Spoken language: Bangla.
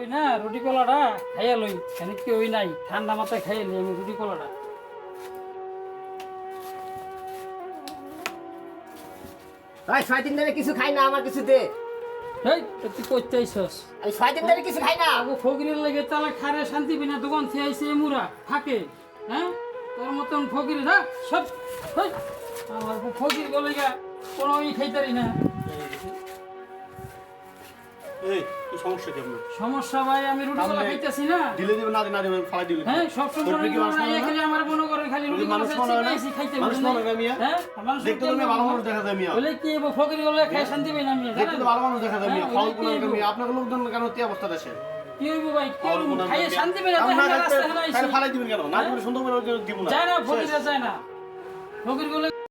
ওই না রুটি কলাটা খাইয়া লই এনে কি ওই নাই ঠান্ডা মাথায় খাইয়া লই আমি রুটি কলাটা ভাই 6 দিন ধরে কিছু খাই না আমার কিছু দে। এই তুই কইতে আইছস আমি 6 দিন ধরে কিছু খাই না। আগো ফকিরের লাগে তালা খারে শান্তি বিনা দোকান থেকে আইছে মুরা থাকে হ্যাঁ তোর মতন ফকির না সব হেই, আমার ফকির বলে গা কোনো ই খাইতারি না এই কি সমস্যা কি আপনার? সমস্যা ভাই আমি রুটি কলা খাইতাছি না দিলে দিবে না না দিবে ফালাই দিলে হ্যাঁ সব সময় রুটি কি মানুষ না মনে খালি আমার মনে করে খালি রুটি কলা মানুষ মনে হয় না? খাইছি খাইতে মানুষ মনে হয় না মিয়া? হ্যাঁ মানুষ দেখতে তো ভালো মানুষ দেখা যায় মিয়া। বলে কি ফকির বলে খাই শান্তি পাই না আমি দেখতে তো ভালো মানুষ দেখা যায় মিয়া। হ্যাঁ, ফাউল ওই কোন কি মিয়া আপনার লোকজন কেন এই অবস্থা দেশে? কি হইব ভাই কি ফাউল হইব কোন খাই শান্তি পাই না আপনি না রাস্তা খাইতে হারাইছি তাহলে ফালাই দিবেন কেন? না দিবেন সুন্দর করে দিব না। যায় না শেষ। ফকির যায় না ফকির বলে